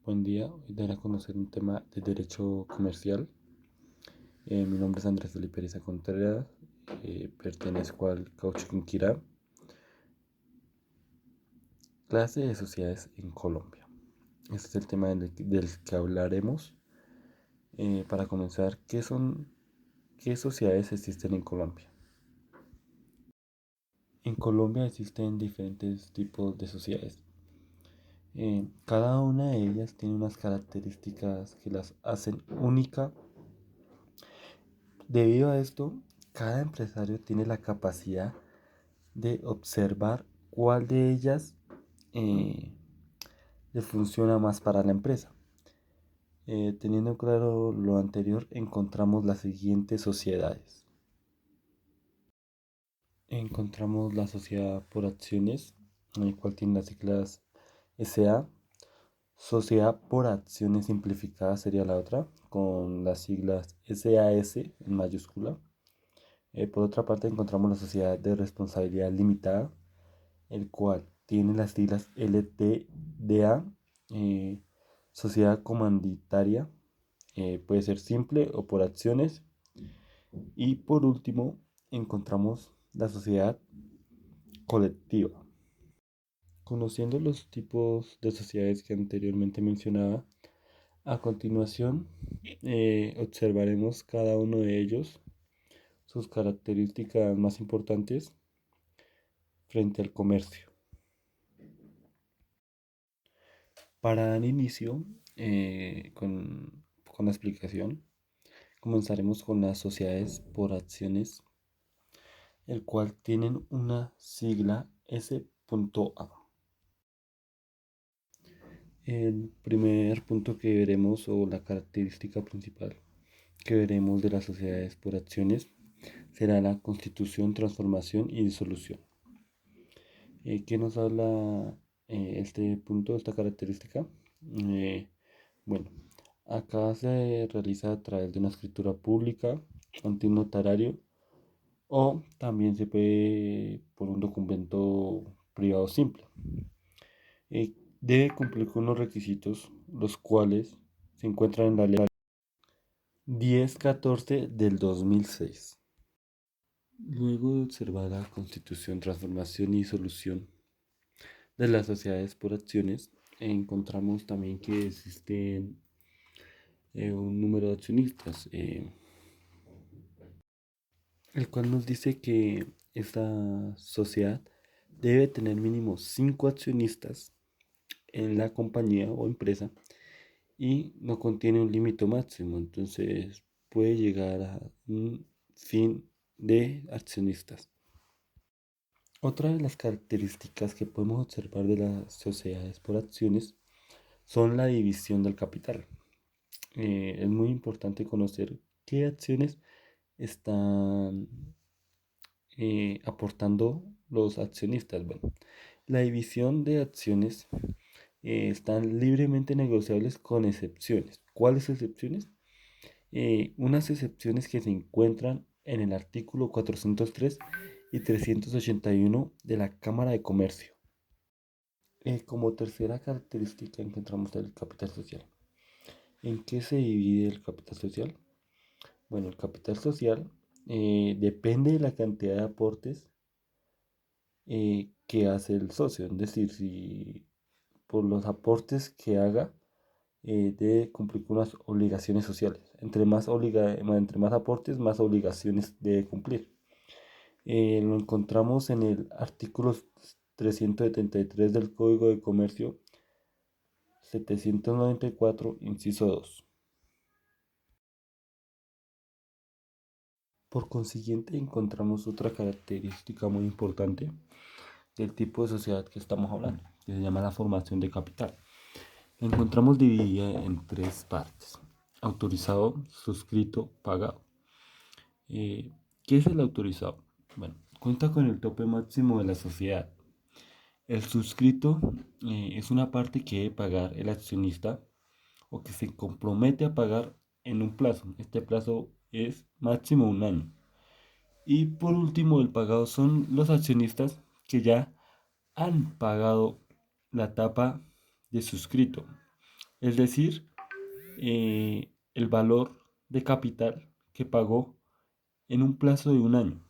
Buen día, hoy daré a conocer un tema de derecho comercial. Mi nombre es Andrés Felipe Ariza Contreras, pertenezco al Caucho Quinquirá, clase de sociedades en Colombia. Este es el tema del que hablaremos. Para comenzar, qué sociedades existen en Colombia? En Colombia existen diferentes tipos de sociedades. Cada una de ellas tiene unas características que las hacen única. Debido a esto, cada empresario tiene la capacidad de observar cuál de ellas eh, le funciona más para la empresa. Teniendo claro lo anterior, encontramos las siguientes sociedades. Encontramos la sociedad por acciones, en el cual tiene las siglas SA. Sociedad por acciones simplificada sería la otra, con las siglas SAS en mayúscula. Por otra parte, encontramos la sociedad de responsabilidad limitada, el cual tiene las siglas LTDA, eh, sociedad comanditaria, puede ser simple o por acciones. Y por último, encontramos la sociedad colectiva. Conociendo los tipos de sociedades que anteriormente mencionaba, a continuación observaremos cada uno de ellos, sus características más importantes frente al comercio. Para dar inicio con la explicación, comenzaremos con las sociedades por acciones, el cual tienen una sigla S.A. El primer punto que veremos, o la característica principal que veremos de las sociedades por acciones, será la constitución, transformación y disolución. ¿Qué nos habla este punto, esta característica? Eh, bueno, acá se realiza a través de una escritura pública ante un notario, o también se puede por un documento privado simple. Debe cumplir con unos requisitos, los cuales se encuentran en la ley 1014 del 2006. Luego de observar la constitución, transformación y solución de las sociedades por acciones, encontramos también que existen un número de accionistas, el cual nos dice que esta sociedad debe tener mínimo 5 accionistas en la compañía o empresa, y no contiene un límite máximo, entonces puede llegar a un fin de accionistas. Otra de las características que podemos observar de las sociedades por acciones son la división del capital. Es muy importante conocer qué acciones están aportando los accionistas. Bueno, la división de acciones están libremente negociables con excepciones. ¿Cuáles excepciones? Unas excepciones que se encuentran en el artículo 403 y 381 de la Cámara de Comercio. Como tercera característica encontramos el capital social. ¿En qué se divide el capital social? Bueno, el capital social depende de la cantidad de aportes que hace el socio. Es decir, si por los aportes que haga, debe cumplir con unas obligaciones sociales. Entre más aportes, más obligaciones debe cumplir. Lo encontramos en el artículo 373 del Código de Comercio 794, inciso 2. Por consiguiente, encontramos otra característica muy importante del tipo de sociedad que estamos hablando, que se llama la formación de capital. La encontramos dividida en tres partes: autorizado, suscrito, pagado. ¿Qué es el autorizado? Bueno, cuenta con el tope máximo de la sociedad. El suscrito es una parte que debe pagar el accionista, o que se compromete a pagar en un plazo. Este plazo es máximo un año. Y por último, el pagado son los accionistas que ya han pagado la etapa de suscrito. es decir, el valor de capital que pagó en un plazo de un año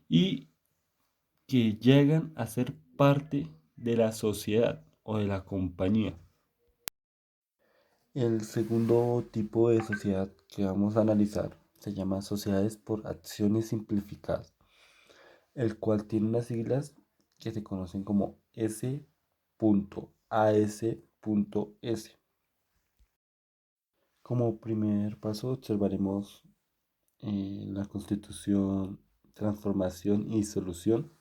y que llegan a ser parte de la sociedad o de la compañía. El segundo tipo de sociedad que vamos a analizar se llama sociedades por acciones simplificadas, el cual tiene unas siglas que se conocen como S.A.S.S. Como primer paso observaremos la constitución, transformación y solución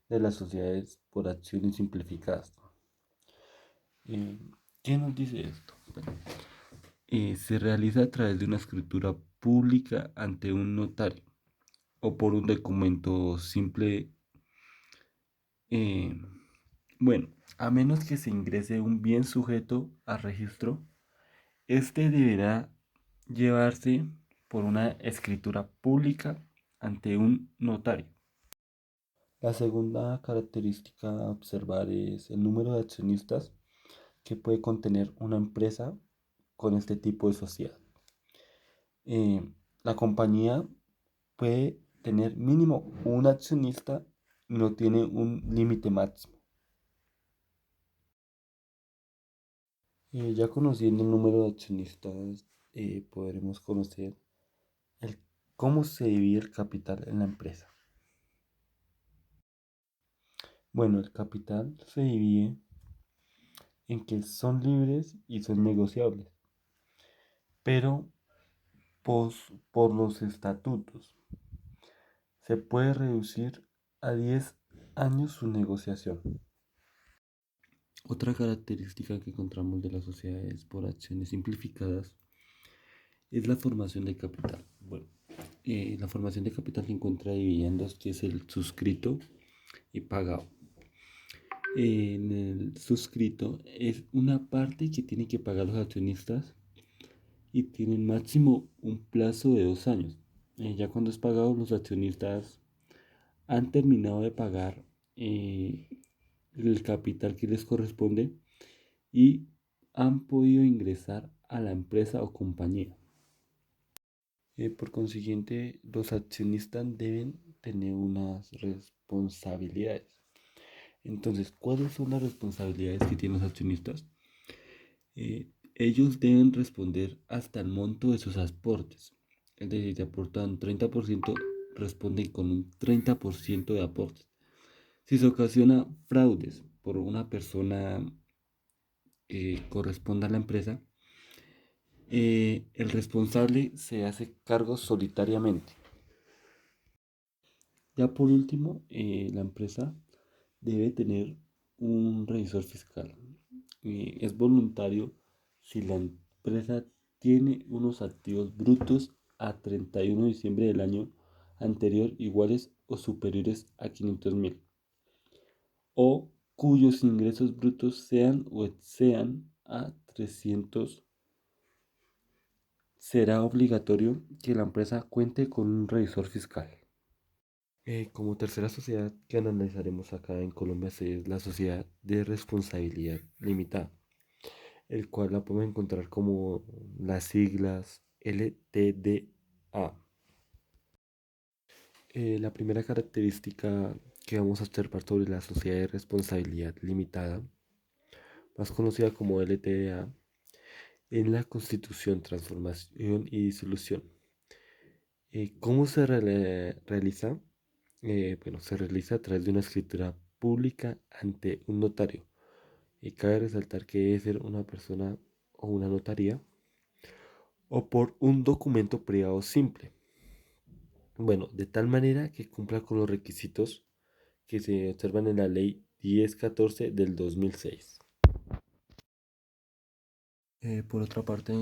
de las sociedades por acciones simplificadas. Eh, ¿Qué nos dice esto? Bueno, se realiza a través de una escritura pública ante un notario o por un documento simple. eh, bueno, a menos que se ingrese un bien sujeto a registro, este deberá llevarse por una escritura pública ante un notario. La segunda característica a observar es el número de accionistas que puede contener una empresa con este tipo de sociedad. Eh, la compañía puede tener mínimo un accionista, no tiene un límite máximo. Ya conociendo el número de accionistas, podremos conocer el, cómo se divide el capital en la empresa. Bueno, el capital se divide en que son libres y son negociables, pero por los estatutos se puede reducir a 10 años su negociación. Otra característica que encontramos de las sociedades por acciones simplificadas es la formación de capital. Bueno, la formación de capital se encuentra dividida en dos, que es el suscrito y pagado. En el suscrito es una parte que tiene que pagar los accionistas y tienen máximo un plazo de 2 años. Ya cuando es pagado, los accionistas han terminado de pagar el capital que les corresponde y han podido ingresar a la empresa o compañía. Por consiguiente, los accionistas deben tener unas responsabilidades. Entonces, ¿cuáles son las responsabilidades que tienen los accionistas? Ellos deben responder hasta el monto de sus aportes. Es decir, si aportan 30%, responden con un 30% de aportes. Si se ocasiona fraudes por una persona que corresponda a la empresa, el responsable se hace cargo solitariamente. Ya por último, la empresa debe tener un revisor fiscal. Es voluntario si la empresa tiene unos activos brutos a 31 de diciembre del año anterior iguales o superiores a 500.000 o cuyos ingresos brutos sean o excedan a 300. Será obligatorio que la empresa cuente con un revisor fiscal. Como tercera sociedad que analizaremos acá en Colombia es la sociedad de responsabilidad limitada, el cual la podemos encontrar como las siglas LTDA. La primera característica que vamos a observar sobre la sociedad de responsabilidad limitada, más conocida como LTDA, en la constitución, transformación y disolución. ¿Cómo se realiza? Bueno, se realiza a través de una escritura pública ante un notario. Y cabe resaltar que debe ser una persona o una notaría o por un documento privado simple. Bueno, de tal manera que cumpla con los requisitos que se observan en la ley 1014 del 2006. Por otra parte,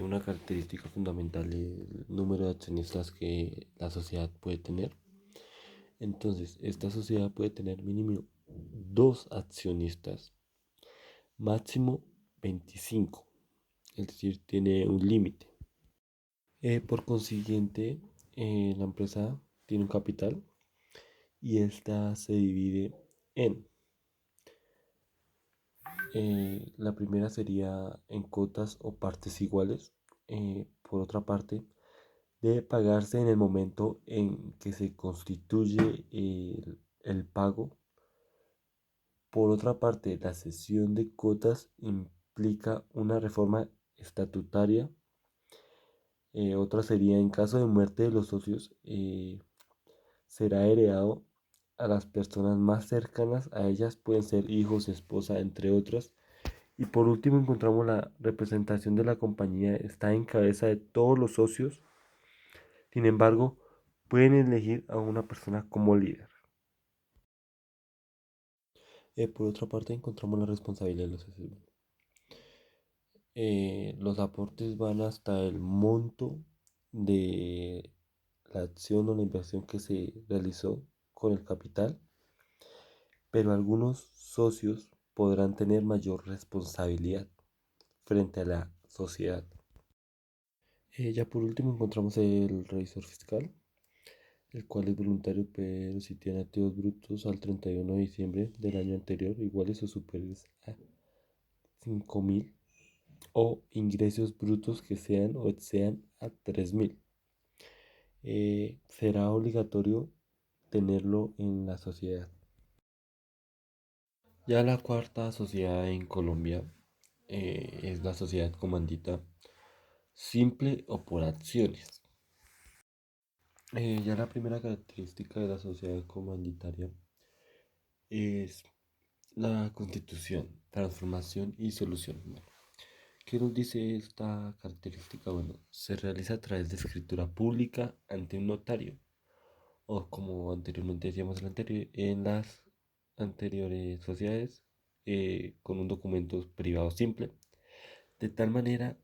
una característica fundamental es el número de accionistas que la sociedad puede tener. Entonces, esta sociedad puede tener mínimo 2 accionistas, máximo 25, es decir, tiene un límite. Por consiguiente, la empresa tiene un capital y esta se divide en La primera sería en cuotas o partes iguales. Por otra parte, debe pagarse en el momento en que se constituye el pago. Por otra parte, la cesión de cuotas implica una reforma estatutaria. Otra sería en caso de muerte de los socios, será heredado a las personas más cercanas a ellas, pueden ser hijos, esposa, entre otras. Y por último encontramos la representación de la compañía está en cabeza de todos los socios. Sin embargo, pueden elegir a una persona como líder. Por otra parte encontramos la responsabilidad de los socios. Los aportes van hasta el monto de la acción o la inversión que se realizó con el capital, pero algunos socios podrán tener mayor responsabilidad frente a la sociedad. Ya por último encontramos el revisor fiscal, el cual es voluntario, pero si tiene activos brutos al 31 de diciembre del año anterior iguales o superiores a 5.000 o ingresos brutos que sean o excedan a 3.000. Será obligatorio tenerlo en la sociedad. Ya la cuarta sociedad en Colombia es la sociedad comandita simple o por acciones. Ya la primera característica de la sociedad comanditaria es la constitución, transformación y solución. Bueno, ¿qué nos dice esta característica? Bueno, se realiza a través de escritura pública ante un notario o como anteriormente decíamos en las anteriores sociedades, con un documento privado simple, de tal manera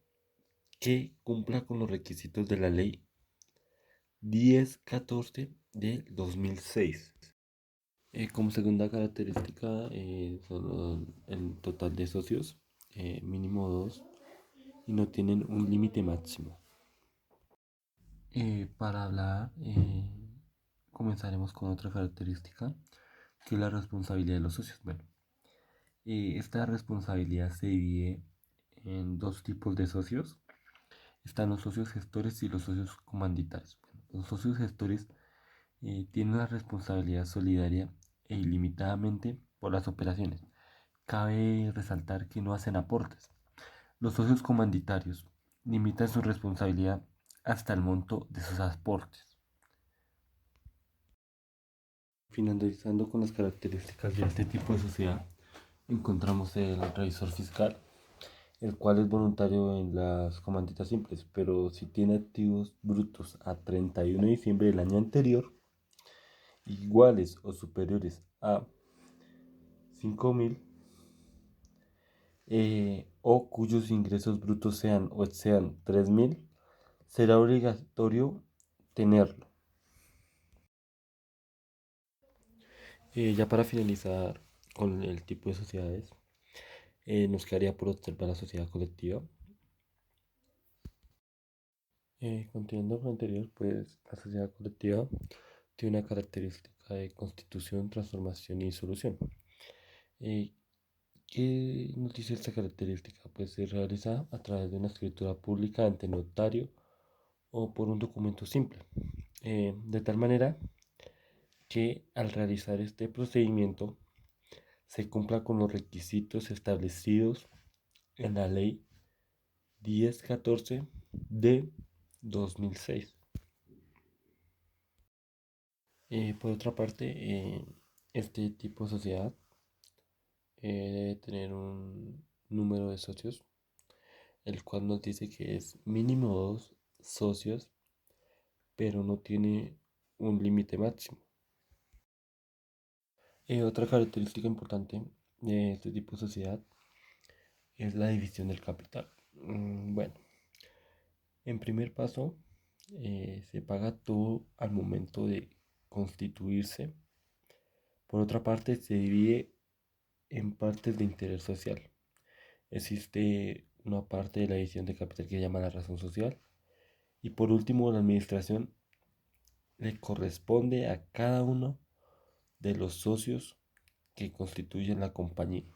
que cumpla con los requisitos de la ley 1014 de 2006. Como segunda característica, son el total de socios, mínimo dos, y no tienen un límite máximo. Para hablar, comenzaremos con otra característica, que es la responsabilidad de los socios. Bueno, esta responsabilidad se divide en dos tipos de socios. Están los socios gestores y los socios comanditarios. Bueno, los socios gestores tienen una responsabilidad solidaria e ilimitadamente por las operaciones. Cabe resaltar que no hacen aportes. Los socios comanditarios limitan su responsabilidad hasta el monto de sus aportes. Finalizando con las características de este tipo de sociedad, encontramos el revisor fiscal, el cual es voluntario en las comanditas simples, pero si tiene activos brutos a 31 de diciembre del año anterior, iguales o superiores a 5.000, o cuyos ingresos brutos sean o excedan 3.000, será obligatorio tenerlo. Ya para finalizar con el tipo de sociedades, nos quedaría por observar la sociedad colectiva. Continuando con lo anterior, pues la sociedad colectiva tiene una característica de constitución, transformación y solución. Eh, ¿Qué nos dice esta característica? Pues se realiza a través de una escritura pública ante notario o por un documento simple, de tal manera que al realizar este procedimiento se cumpla con los requisitos establecidos en la ley 1014 de 2006. Por otra parte, este tipo de sociedad debe tener un número de socios, el cual nos dice que es mínimo dos socios, pero no tiene un límite máximo. Otra característica importante de este tipo de sociedad es la división del capital. Bueno, en primer paso, se paga todo al momento de constituirse. Por otra parte, se divide en partes de interés social. Existe una parte de la división de capital que se llama la razón social. Y por último, la administración le corresponde a cada uno de los socios que constituyen la compañía.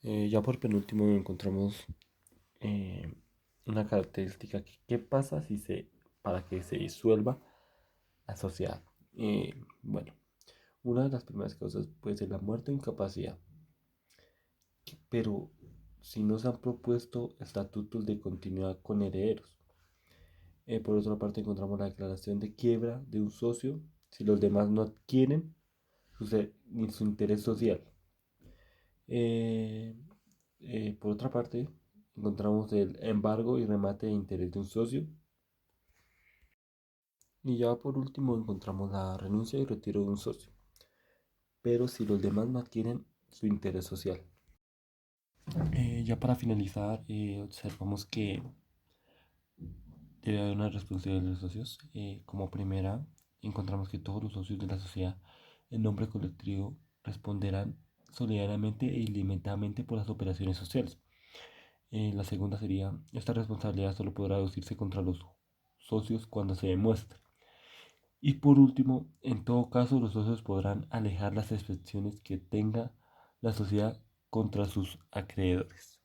Ya por penúltimo encontramos eh, una característica que qué pasa si para que se disuelva la sociedad. Bueno, una de las primeras causas puede ser la muerte o incapacidad, pero si no se han propuesto estatutos de continuidad con herederos. Por otra parte encontramos la declaración de quiebra de un socio si los demás no adquieren ni su interés social. Eh, por otra parte, encontramos el embargo y remate de interés de un socio. Y ya por último encontramos la renuncia y retiro de un socio, pero si los demás no adquieren su interés social. Ya para finalizar, observamos que debe haber una responsabilidad de los socios. Como primera, encontramos que todos los socios de la sociedad en nombre colectivo responderán solidariamente e ilimitadamente por las operaciones sociales. La segunda sería, esta responsabilidad solo podrá deducirse contra los socios cuando se demuestre. Y por último, en todo caso, los socios podrán alejar las excepciones que tenga la sociedad contra sus acreedores.